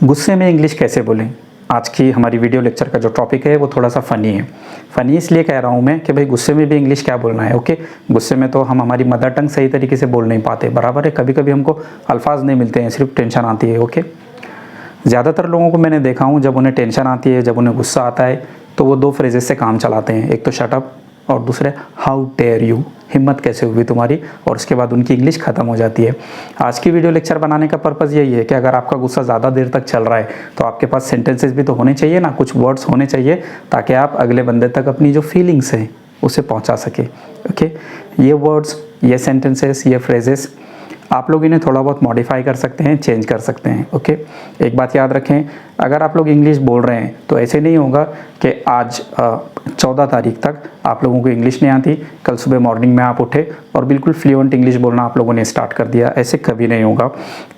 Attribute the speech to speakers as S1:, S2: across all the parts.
S1: गुस्से में इंग्लिश कैसे बोलें। आज की हमारी वीडियो लेक्चर का जो टॉपिक है वो थोड़ा सा फ़नी है। फ़नी इसलिए कह रहा हूँ मैं कि भाई गुस्से में भी इंग्लिश क्या बोलना है। ओके, गुस्से में तो हम हमारी मदर टंग सही तरीके से बोल नहीं पाते, बराबर है। कभी कभी हमको अल्फाज नहीं मिलते हैं, सिर्फ टेंशन आती है। ओके, ज़्यादातर लोगों को मैंने देखा हूँ, जब उन्हें टेंशन आती है, जब उन्हें गुस्सा आता है, तो वो दो फ्रेजेस से काम चलाते हैं। एक तो शट अप और दूसरे हाउ डेयर यू, हिम्मत कैसे हुई तुम्हारी, और उसके बाद उनकी इंग्लिश ख़त्म हो जाती है। आज की वीडियो लेक्चर बनाने का पर्पज़ यही है कि अगर आपका गुस्सा ज़्यादा देर तक चल रहा है तो आपके पास सेंटेंसेस भी तो होने चाहिए ना, कुछ वर्ड्स होने चाहिए, ताकि आप अगले बंदे तक अपनी जो फीलिंग्स हैं उसे पहुंचा सके। ओके, ये वर्ड्स, ये सेंटेंसेस, ये फ्रेजेस आप लोग इन्हें थोड़ा बहुत मॉडिफाई कर सकते हैं, चेंज कर सकते हैं। ओके, एक बात याद रखें, अगर आप लोग इंग्लिश बोल रहे हैं तो ऐसे नहीं होगा कि आज 14 तारीख तक आप लोगों को इंग्लिश नहीं आती, कल सुबह मॉर्निंग में आप उठे और बिल्कुल फ्लुएंट इंग्लिश बोलना आप लोगों ने स्टार्ट कर दिया। ऐसे कभी नहीं होगा।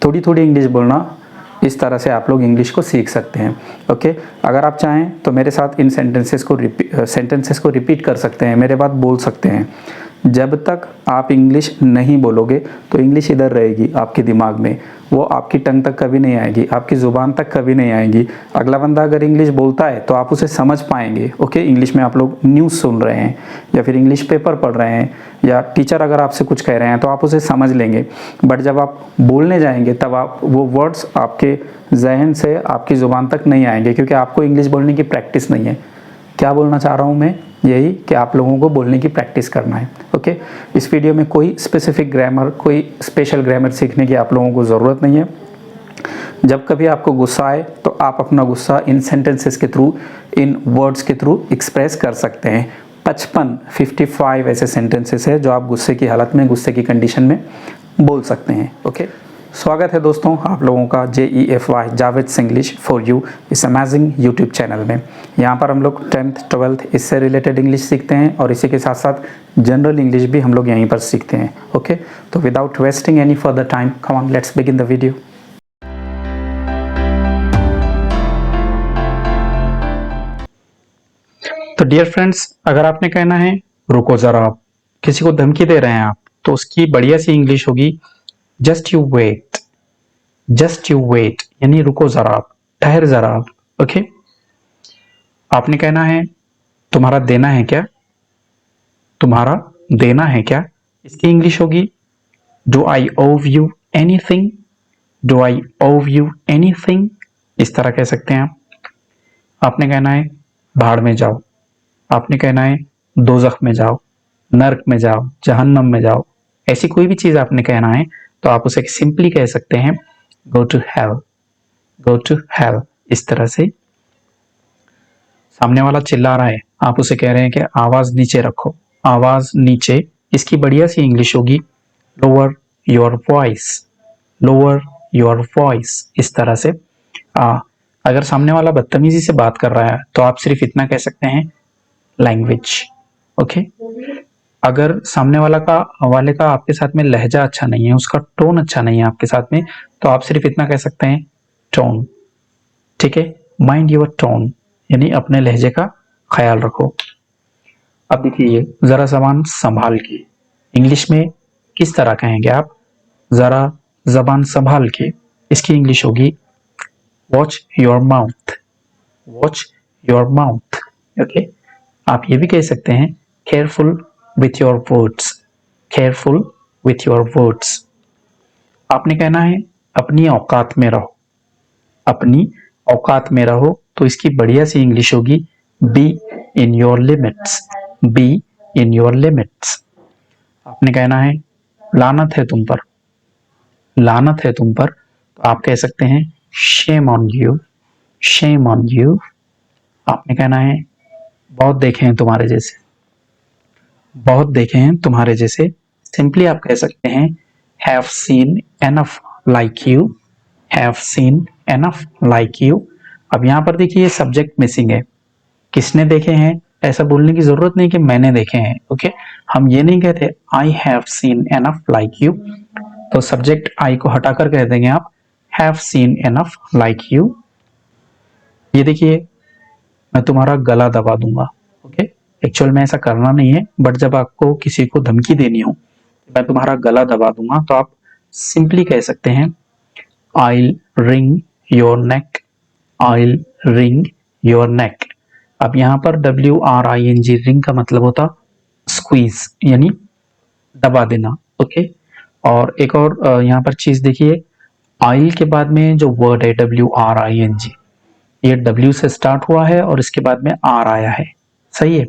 S1: थोड़ी थोड़ी इंग्लिश बोलना, इस तरह से आप लोग इंग्लिश को सीख सकते हैं। ओके, अगर आप चाहें तो मेरे साथ इन सेंटेंसेस को रिपीट कर सकते हैं, मेरे बाद बोल सकते हैं। जब तक आप इंग्लिश नहीं बोलोगे तो इंग्लिश इधर रहेगी आपके दिमाग में, वो आपकी टंग तक कभी नहीं आएगी, आपकी ज़ुबान तक कभी नहीं आएगी। अगला बंदा अगर इंग्लिश बोलता है तो आप उसे समझ पाएंगे। ओके, इंग्लिश में आप लोग न्यूज़ सुन रहे हैं या फिर इंग्लिश पेपर पढ़ रहे हैं या टीचर अगर आपसे कुछ कह रहे हैं तो आप उसे समझ लेंगे। बट जब आप बोलने जाएंगे तब आप वो वर्ड्स आपके जहन से आपकी ज़ुबान तक नहीं आएंगे, क्योंकि आपको इंग्लिश बोलने की प्रैक्टिस नहीं है। क्या बोलना चाह रहा हूँ मैं, यही कि आप लोगों को बोलने की प्रैक्टिस करना है। ओके, इस वीडियो में कोई स्पेसिफिक ग्रामर, कोई स्पेशल ग्रामर सीखने की आप लोगों को ज़रूरत नहीं है। जब कभी आपको गुस्सा आए तो आप अपना गुस्सा इन सेंटेंसेस के थ्रू, इन वर्ड्स के थ्रू एक्सप्रेस कर सकते हैं। 55 ऐसे सेंटेंसेस है जो आप गुस्से की हालत में, गुस्से की कंडीशन में बोल सकते हैं। ओके, स्वागत है दोस्तों आप लोगों का JEFY Javed English for you इस अमेजिंग यूट्यूब चैनल में। यहाँ पर हम लोग 10th 12th इससे रिलेटेड इंग्लिश सीखते हैं और इसी के साथ साथ जनरल इंग्लिश भी हम लोग यहीं पर सीखते हैं। ओके, तो without wasting any further time, come on let's begin the video. तो डियर फ्रेंड्स, अगर आपने कहना है रुको जरा, आप किसी को धमकी दे रहे हैं आप, तो उसकी बढ़िया सी इंग्लिश होगी just you wait. Just you wait यानी रुको जरा आप, ठहर जरा आप। ओके, आपने कहना है तुम्हारा देना है क्या, तुम्हारा देना है क्या, इसकी इंग्लिश होगी डू आई ओव यू एनीथिंग। डू आई ओव यू एनीथिंग, इस तरह कह सकते हैं आप। आपने कहना है भाड़ में जाओ, आपने कहना है दोजख में जाओ, नर्क में जाओ, जहन्नम में जाओ। ऐसी कोई भी चीज आपने कहना है तो आप उसे सिंपली कह सकते हैं go to hell, go to hell. इस तरह से सामने वाला चिल्ला रहा है, आप उसे कह रहे हैं कि आवाज नीचे रखो, आवाज नीचे, इसकी बढ़िया सी इंग्लिश होगी lower your voice, lower your voice. इस तरह से अगर सामने वाला बदतमीजी से बात कर रहा है तो आप सिर्फ इतना कह सकते हैं लैंग्वेज। ओके, अगर सामने वाले का आपके साथ में लहजा अच्छा नहीं है, उसका टोन अच्छा नहीं है आपके साथ में, तो आप सिर्फ इतना कह सकते हैं टोन। ठीक है, माइंड योर टोन यानी अपने लहजे का ख्याल रखो। अब देखिए जरा जबान संभाल के, इंग्लिश में किस तरह कहेंगे आप, जरा जबान संभाल के, इसकी इंग्लिश होगी watch your mouth, watch your mouth. Okay, आप ये भी कह सकते हैं careful with your words, careful with your words. आपने कहना है अपनी औकात में रहो, अपनी औकात में रहो, तो इसकी बढ़िया सी इंग्लिश होगी be in your limits, be in your limits. आपने कहना है लानत है तुम पर, लानत है तुम पर, तो आप कह सकते हैं shame on you, shame on you. आपने कहना है बहुत देखे हैं तुम्हारे जैसे, बहुत देखे हैं तुम्हारे जैसे, सिंपली आप कह सकते हैं have seen enough like you, have seen enough like you. अब यहां पर देखिए सब्जेक्ट मिसिंग है, किसने देखे हैं ऐसा बोलने की जरूरत नहीं कि मैंने देखे हैं। ओके, हम ये नहीं कहते I have seen enough like you, तो सब्जेक्ट आई को हटाकर कह देंगे आप have seen enough like you. ये देखिए मैं तुम्हारा गला दबा दूंगा। ओके, एक्चुअल में ऐसा करना नहीं है, बट जब आपको किसी को धमकी देनी हो मैं तुम्हारा गला दबा दूंगा, तो आप सिंपली कह सकते हैं I ring your neck, I'll wring your neck। अब यहाँ पर WRING रिंग का मतलब होता स्क्वीज यानी दबा देना, ओके। और एक और यहाँ पर चीज देखिए, आइल के बाद में जो वर्ड है WRING, ये W से स्टार्ट हुआ है और इसके बाद में R आया है, सही है।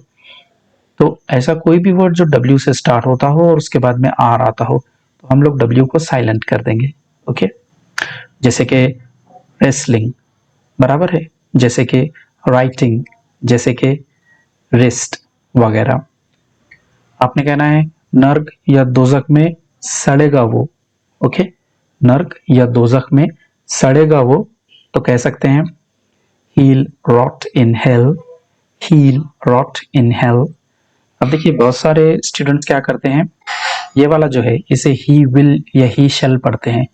S1: तो ऐसा कोई भी वर्ड जो W से स्टार्ट होता हो और उसके बाद में R आता हो तो हम लोग W को साइलेंट कर देंगे, ओके। जैसे कि रेसलिंग, बराबर है, जैसे कि राइटिंग, जैसे कि रिस्ट वगैरह। आपने कहना है नर्क या दोजक में सड़ेगा वो, ओके। नर्क या दोजक में सड़ेगा वो, तो कह सकते हैं he'll rot in hell, he'll rot in hell। अब देखिए बहुत सारे स्टूडेंट्स क्या करते हैं, ये वाला जो है इसे he will या he shall पढ़ते हैं,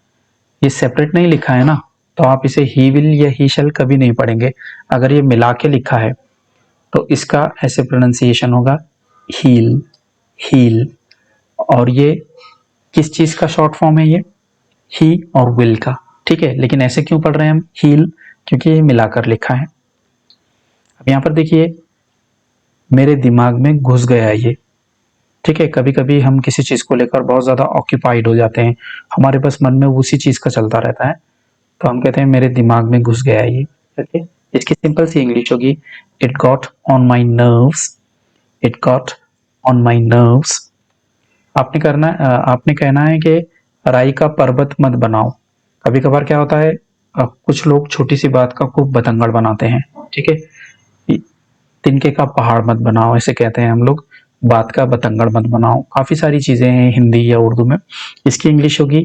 S1: ये सेपरेट नहीं लिखा है ना, तो आप इसे he will या he shall कभी नहीं पढ़ेंगे। अगर ये मिला के लिखा है तो इसका ऐसे प्रोनाउंसिएशन होगा he'll, he'll। और ये किस चीज का शॉर्ट फॉर्म है, ये he और will का, ठीक है। लेकिन ऐसे क्यों पढ़ रहे हैं हम he'll, क्योंकि ये मिलाकर लिखा है। अब यहाँ पर देखिए मेरे दिमाग में घुस गया ये, ठीक है। कभी कभी हम किसी चीज को लेकर बहुत ज्यादा ऑक्यूपाइड हो जाते हैं, हमारे पास मन में उसी चीज का चलता रहता है, तो हम कहते हैं मेरे दिमाग में घुस गया ये, ओके। इसकी सिंपल सी इंग्लिश होगी it got on my nerves, it got on my nerves. आपने कहना है कि राई का पर्वत मत बनाओ। कभी कभार क्या होता है, कुछ लोग छोटी सी बात का खूब बतंगड़ बनाते हैं, ठीक है। तिनके का पहाड़ मत बनाओ, ऐसे कहते हैं हम लोग, बात का बतंगड़ मत बनाओ। काफी सारी चीजें हैं हिंदी या उर्दू में। इसकी इंग्लिश होगी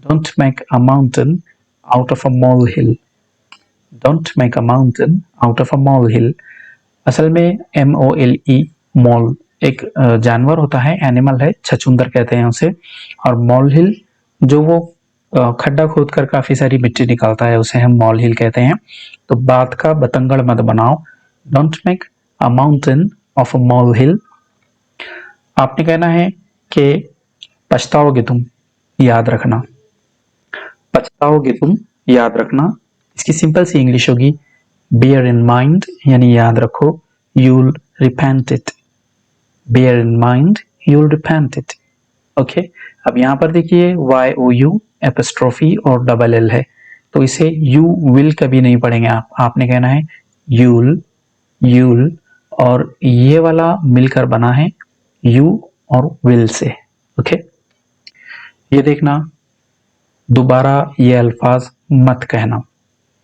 S1: don't make a mountain out of a mole hill, don't make a mountain out of a mole hill. असल में MOLE, मोल एक जानवर होता है, एनिमल है, छछूंदर कहते हैं उसे। और मॉल हिल जो वो खड्डा खोद कर काफी सारी मिट्टी निकालता है, उसे हम मॉल हिल कहते हैं। तो बात का बतंगड़ मत बनाओ, don't make a mountain of a mole hill. आपने कहना है कि पछताओगे तुम, याद रखना, पछताओगे तुम, याद रखना। इसकी सिंपल सी इंग्लिश होगी bear in mind यानी याद रखो, you'll repent it, bear in mind you'll repent it, okay. अब यहाँ पर देखिए YOU एपिस्ट्रोफी और डबल L है, तो इसे you will कभी नहीं पढ़ेंगे आप, आपने कहना है you'll, you'll। और ये वाला मिलकर बना है you और will से, ओके। ये देखना, दोबारा ये अल्फाज मत कहना,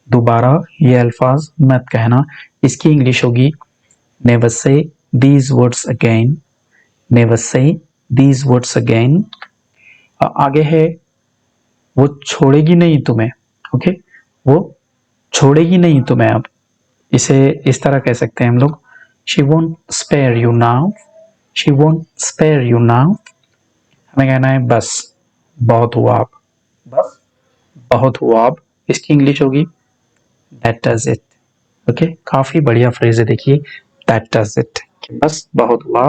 S1: दोबारा ये अल्फाज मत कहना। इसकी इंग्लिश होगी never say these words again, never say these words again. आगे है वो छोड़ेगी नहीं तुम्हें, ओके, वो छोड़ेगी नहीं तुम्हें। अब इसे इस तरह कह सकते हैं हम लोग, she won't spare you now, she won't spare you now. हमें कहना है बस बहुत हुआ अब, बस बहुत हुआ अब। इसकी इंग्लिश होगी That does it, ओके। काफी बढ़िया फ्रेज है, देखिए That does it, बस बहुत हुआ।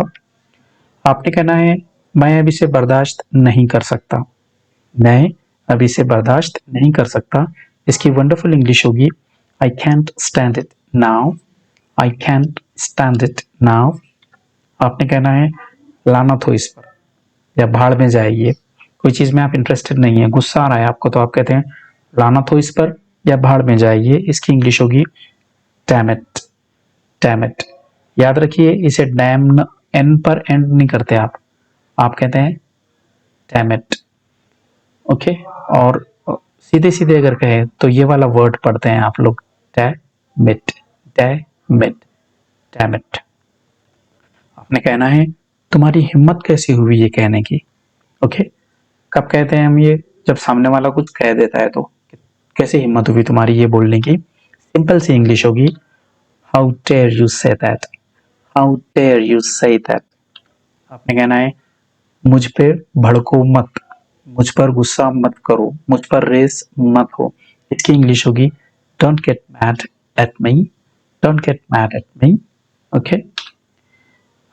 S1: आपने कहना है मैं अब इसे बर्दाश्त नहीं कर सकता, मैं अब इसे बर्दाश्त नहीं कर सकता। इसकी वंडरफुल इंग्लिश होगी I can't stand it now, I can't stand it now। आपने कहना है लानत हो इस पर या भाड़ में जाए ये, कोई चीज में आप इंटरेस्टेड नहीं है, गुस्सा आ रहा है आपको, तो आप कहते हैं लानत हो इस पर या भाड़ में जाइए। इसकी इंग्लिश होगी डैम इट, डैम इट। याद रखिए इसे डैम एन पर एंड नहीं करते आप कहते हैं डैम इट, ओके। और सीधे सीधे अगर कहें तो ये वाला वर्ड पढ़ते हैं आप लोग damn it, damn it, damn it. आपने कहना है तुम्हारी हिम्मत कैसी हुई ये कहने की, ओके। कब कहते हैं हम ये, जब सामने वाला कुछ कह देता है तो कैसे हिम्मत हुई तुम्हारी ये बोलने की। सिंपल सी इंग्लिश होगी how dare you say that, how dare you say that. आपने कहना है मुझ पे भड़को मत, मुझ पर गुस्सा मत करो, मुझ पर रेस मत हो। इसकी इंग्लिश होगी don't get mad at me, don't get mad at me, okay.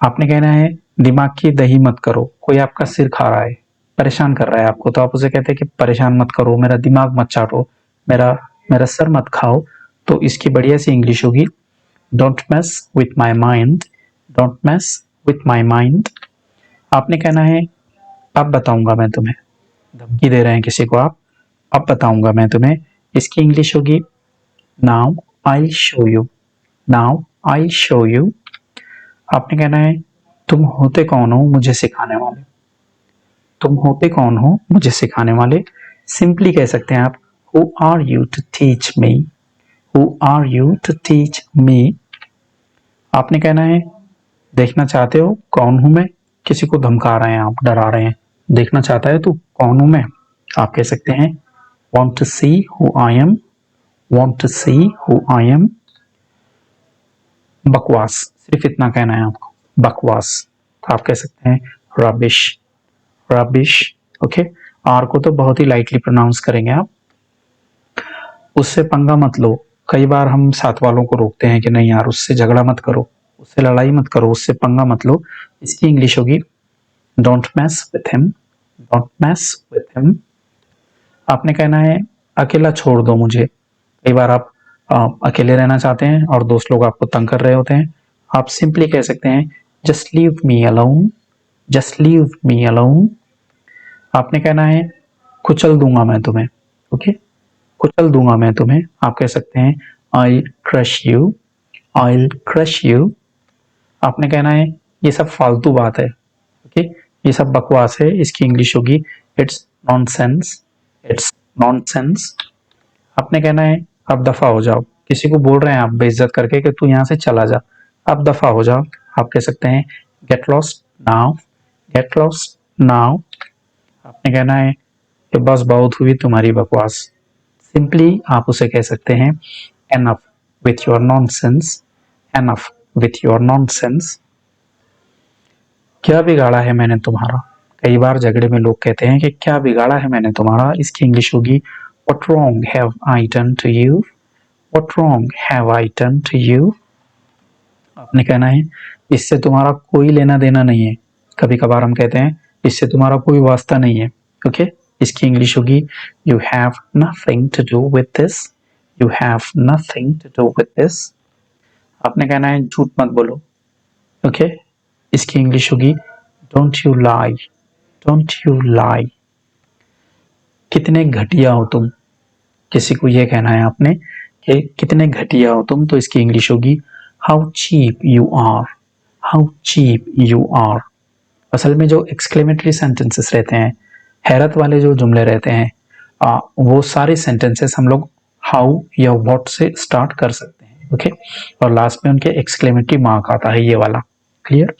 S1: आपने कहना है दिमाग की दही मत करो, कोई आपका सिर खा रहा है, परेशान कर रहा है आपको, तो आप उसे कहते हैं कि परेशान मत करो, मेरा दिमाग मत चाटो, मेरा मेरा सर मत खाओ, तो इसकी बढ़िया सी इंग्लिश होगी don't mess with my mind, don't mess with my mind. आपने कहना है अब बताऊंगा मैं तुम्हें, धमकी दे रहे हैं किसी को आप, अब बताऊंगा मैं तुम्हें, इसकी इंग्लिश होगी now I show you, now I show you. आपने कहना है तुम होते कौन हो मुझे सिखाने वाले, तुम होते कौन हो मुझे सिखाने वाले। सिंपली कह सकते हैं आप who are you to teach me, who are you to teach me. आपने कहना है देखना चाहते हो कौन हूं मैं, किसी को धमका रहे हैं आप, डरा रहे हैं, देखना चाहता है तू कौन हूं मैं, आप कह सकते हैं want to see who I am, want to see who I am। बकवास, सिर्फ इतना कहना है आपको, बकवास। तो आप कह सकते हैं रबिश, रबिश। ओके, आर को तो बहुत ही लाइटली प्रोनाउंस करेंगे आप। उससे पंगा मत लो, कई बार हम साथ वालों को रोकते हैं कि नहीं यार उससे झगड़ा मत करो, उससे लड़ाई मत करो, उससे पंगा मत लो। इसकी इंग्लिश होगी don't mess with him, don't mess with him. आपने कहना है अकेला छोड़ दो मुझे। कई बार आप अकेले रहना चाहते हैं और दोस्त लोग आपको तंग कर रहे होते हैं, आप सिंपली कह सकते हैं just leave me alone, just leave me alone. आपने कहना है कुचल दूंगा मैं तुम्हें, ओके, कुचल दूंगा मैं तुम्हें। आप कह सकते हैं I crush you, I crush you. आपने कहना है ये सब फालतू बात है, ओके, ये सब बकवास है। इसकी इंग्लिश होगी इट्स नॉनसेंस, इट्स नॉनसेंस। आपने कहना है अब दफा हो जाओ, किसी को बोल रहे हैं आप बेइज्जत करके कि तू यहाँ से चला जा, अब दफा हो जाओ। आप कह सकते हैं get lost now, get lost now. आपने कहना है कि बस बहुत हुई तुम्हारी बकवास, सिंपली आप उसे कह सकते हैं enough with your nonsense, enough with your nonsense. क्या बिगाड़ा है मैंने तुम्हारा, कई बार झगड़े में लोग कहते हैं कि क्या बिगाड़ा है मैंने तुम्हारा। इसकी इंग्लिश होगी What wrong have I done to you? What wrong have I done to you? आपने कहना है इससे तुम्हारा कोई लेना देना नहीं है। कभी कभार हम कहते हैं इससे तुम्हारा कोई वास्ता नहीं है, ओके। इसकी इंग्लिश होगी You have nothing to do with this, You have nothing to do with this। आपने कहना है झूठ मत बोलो, ओके। इसकी इंग्लिश होगी Don't you lie, Don't you lie। कितने घटिया हो तुम, किसी को ये कहना है आपने कि कितने घटिया हो तुम, तो इसकी इंग्लिश होगी how cheap you are, how cheap you are. असल में जो एक्सक्लेमेटरी सेंटेंसेस रहते हैं, हैरत वाले जो जुमले रहते हैं, वो सारे सेंटेंसेस हम लोग हाउ या व्हाट से स्टार्ट कर सकते हैं, ओके। और लास्ट में उनके एक्सक्लेमेटरी मार्क आता है, ये वाला, क्लियर।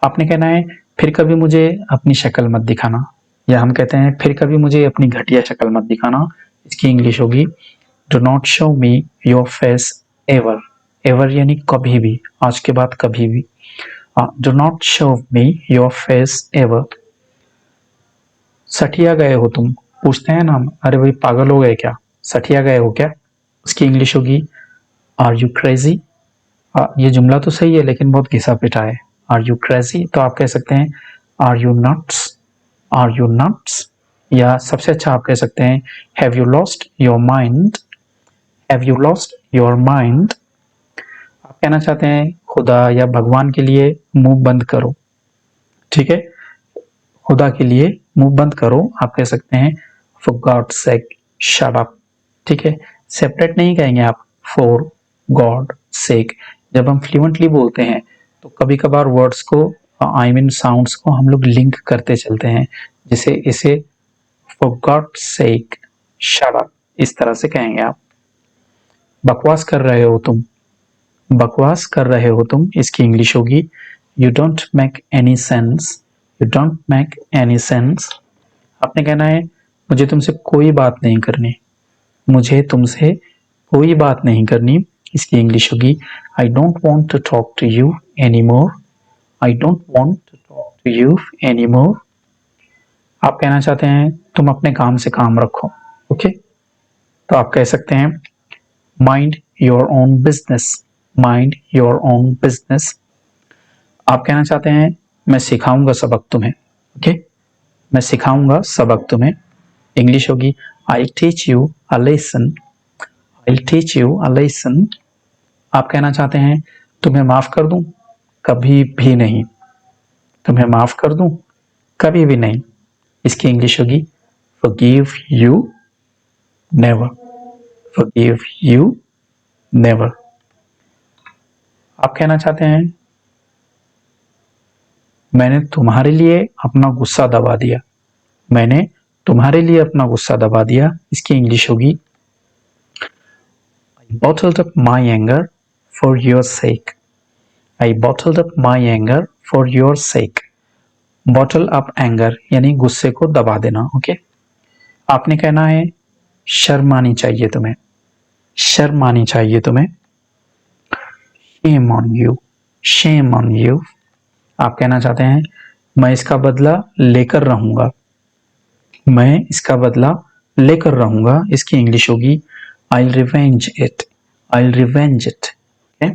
S1: आपने कहना है फिर कभी मुझे अपनी शक्ल मत दिखाना, या हम कहते हैं फिर कभी मुझे अपनी घटिया शक्ल मत दिखाना। इसकी इंग्लिश होगी do not show me your face ever, ever यानी कभी भी, आज के बाद कभी भी। Do not show me your face ever. सठिया गए हो तुम, पूछते हैं ना हम, अरे भाई पागल हो गए क्या, सठिया गए हो क्या। उसकी इंग्लिश होगी आर यू क्रेजी। ये जुमला तो सही है लेकिन बहुत घिसा पिटा है, आर यू क्रेजी। तो आप कह सकते हैं are you nuts, are you nuts. या सबसे अच्छा आप कह सकते हैं have you lost your mind, have you lost your mind. आप कहना चाहते हैं खुदा या भगवान के लिए मुंह बंद करो, ठीक है, खुदा के लिए मुंह बंद करो। आप कह सकते हैं for God sake shut up, ठीक है, सेपरेट नहीं कहेंगे आप, फॉर गॉड सेक। जब हम फ्लुएंटली बोलते हैं तो कभी कभार वर्ड्स को आई मीन साउंड्स को हम लोग लिंक करते चलते हैं, जिसे इसे for God sake shut up इस तरह से कहेंगे आप। बकवास कर रहे हो तुम, बकवास कर रहे हो तुम। इसकी इंग्लिश होगी you don't make any sense, you don't make any sense. आपने कहना है मुझे तुमसे कोई बात नहीं करनी, मुझे तुमसे कोई बात नहीं करनी। इसकी इंग्लिश होगी I don't want to talk to you anymore, I don't want to talk to you anymore. आप कहना चाहते हैं तुम अपने काम से काम रखो, ओके। तो आप कह सकते हैं mind your own business, mind your own business. आप कहना चाहते हैं मैं सिखाऊंगा सबक तुम्हें, ओके, मैं सिखाऊंगा सबक तुम्हें। इंग्लिश होगी I teach you a lesson, I'll teach you a lesson. आप कहना चाहते हैं तुम्हें माफ कर दूं? कभी भी नहीं। तुम्हें माफ कर दूं? कभी भी नहीं। इसकी इंग्लिश होगी forgive you never. forgive you never. आप कहना चाहते हैं मैंने तुम्हारे लिए अपना गुस्सा दबा दिया। मैंने तुम्हारे लिए अपना गुस्सा दबा दिया। इसकी इंग्लिश होगी I bottled up my anger for your sake. I bottled up my anger for your sake. Bottle up anger यानी गुस्से को दबा देना। ओके, आपने कहना है शर्म आनी चाहिए तुम्हें। शर्म आनी चाहिए तुम्हें। Shame on you. Shame on you. आप कहना चाहते हैं मैं इसका बदला लेकर रहूंगा। मैं इसका बदला लेकर रहूंगा। इसकी इंग्लिश होगी I'll revenge it. I'll revenge it. Okay?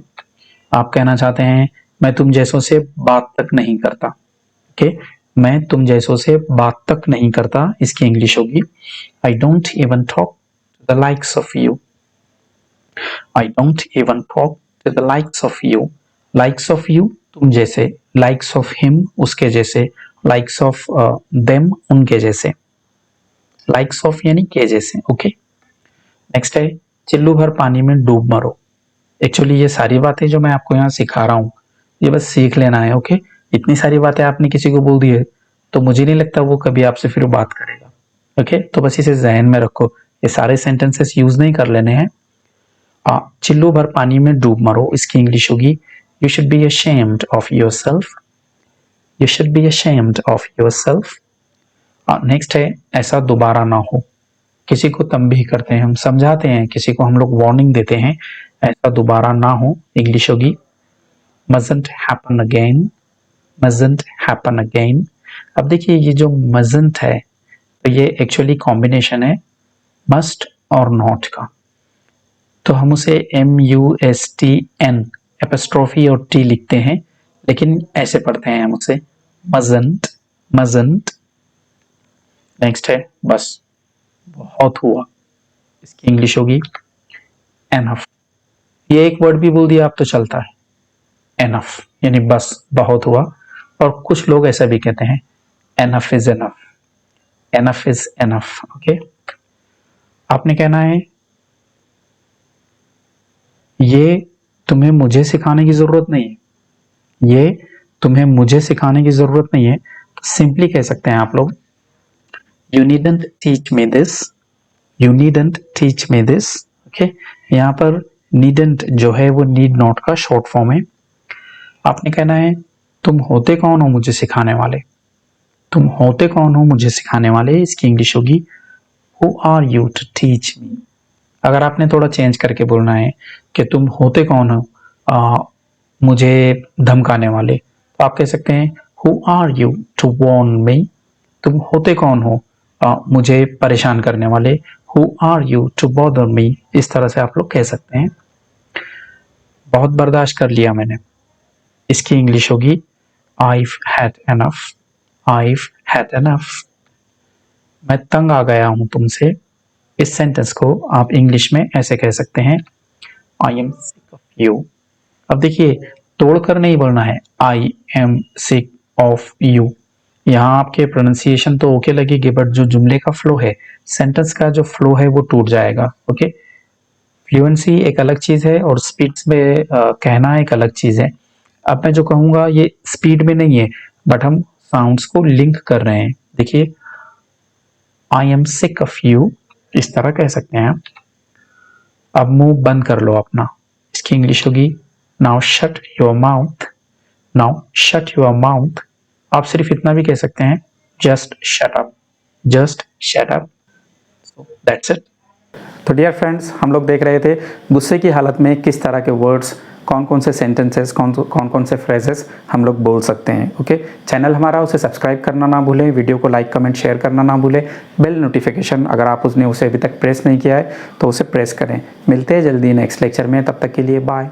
S1: आप कहना चाहते हैं मैं तुम जैसों से बात तक नहीं करता। ओके, मैं तुम जैसों से बात तक नहीं करता। इसकी इंग्लिश होगी I don't even talk to the likes of you. I don't even talk to the likes of you. Likes of you तुम जैसे, likes of him उसके जैसे, likes of them उनके जैसे, likes of यानी के जैसे। ओके, नेक्स्ट है चिल्लू भर पानी में डूब मरो। एक्चुअली ये सारी बातें जो मैं आपको यहाँ सिखा रहा हूँ ये बस सीख लेना है। ओके, इतनी सारी बातें आपने किसी को बोल दी है तो मुझे नहीं लगता वो कभी आपसे फिर बात करेगा। ओके, तो बस इसे जहन में रखो, ये सारे सेंटेंसेस यूज नहीं कर लेने हैं। चिल्लू भर पानी में डूब मरो। इसकी इंग्लिश होगी you should be ashamed of yourself. You should be ashamed of yourself. Next है ऐसा दोबारा ना हो। किसी को तंबीह करते हैं, हम समझाते हैं, किसी को हम लोग वार्निंग देते हैं, ऐसा दोबारा ना हो। इंग्लिश होगी mustn't happen again. mustn't happen again. अब देखिए ये जो mustn't है तो ये एक्चुअली कॉम्बिनेशन है must और not का, तो हम उसे MUSTN एपोस्ट्रोफी और T लिखते हैं, लेकिन ऐसे पढ़ते हैं हम उसे mustn't. mustn't. नेक्स्ट है बस, बहुत हुआ। इसकी इंग्लिश होगी enough. ये एक वर्ड भी बोल दिया आप तो चलता है, enough यानी बस, बहुत हुआ। और कुछ लोग ऐसा भी कहते हैं enough is enough. enough is enough. Okay, आपने कहना है ये तुम्हें मुझे सिखाने की जरूरत नहीं है। ये तुम्हें मुझे सिखाने की जरूरत नहीं है, सिंपली कह सकते हैं आप लोग You needn't teach me this. You needn't teach me this. Okay? यहाँ पर needn't जो है वो need not का शॉर्ट फॉर्म है। आपने कहना है तुम होते कौन हो मुझे सिखाने वाले। तुम होते कौन हो मुझे सिखाने वाले। इसकी इंग्लिश होगी Who are you to teach me. अगर आपने थोड़ा चेंज करके बोलना है कि तुम होते कौन हो मुझे धमकाने वाले, तो आप कह सकते हैं Who are you to warn me. तुम होते कौन हो मुझे परेशान करने वाले। Who are you to bother me. इस तरह से आप लोग कह सकते हैं। बहुत बर्दाश्त कर लिया मैंने। इसकी इंग्लिश होगी I've had enough. I've had enough. मैं तंग आ गया हूं तुमसे। इस सेंटेंस को आप इंग्लिश में ऐसे कह सकते हैं I am sick of you. अब देखिए तोड़कर नहीं बोलना है I am sick of you। यहाँ आपके प्रोनाउंसिएशन तो ओके लगेगी, बट जो जुमले का फ्लो है, सेंटेंस का जो फ्लो है वो टूट जाएगा। ओके, फ्लुएंसी एक अलग चीज है और स्पीड में कहना एक अलग चीज है। अब मैं जो कहूंगा ये स्पीड में नहीं है, बट हम साउंड्स को लिंक कर रहे हैं। देखिए I am sick of you, इस तरह कह सकते हैं। अब मुंह बंद कर लो अपना। इसकी इंग्लिश होगी now shut your mouth. Now shut your mouth. आप सिर्फ इतना भी कह सकते हैं just shut up. Just shut up. So that's it. तो डियर फ्रेंड्स, हम लोग देख रहे थे गुस्से की हालत में किस तरह के वर्ड्स, कौन कौन से सेंटेंसेस, कौन कौन से फ्रेजेस हम लोग बोल सकते हैं। ओके, चैनल हमारा उसे सब्सक्राइब करना ना भूलें, वीडियो को लाइक कमेंट शेयर करना ना भूलें, बेल नोटिफिकेशन अगर आप उसने उसे अभी तक प्रेस नहीं किया है तो उसे प्रेस करें। मिलते हैं जल्दी नेक्स्ट लेक्चर में, तब तक के लिए बाय।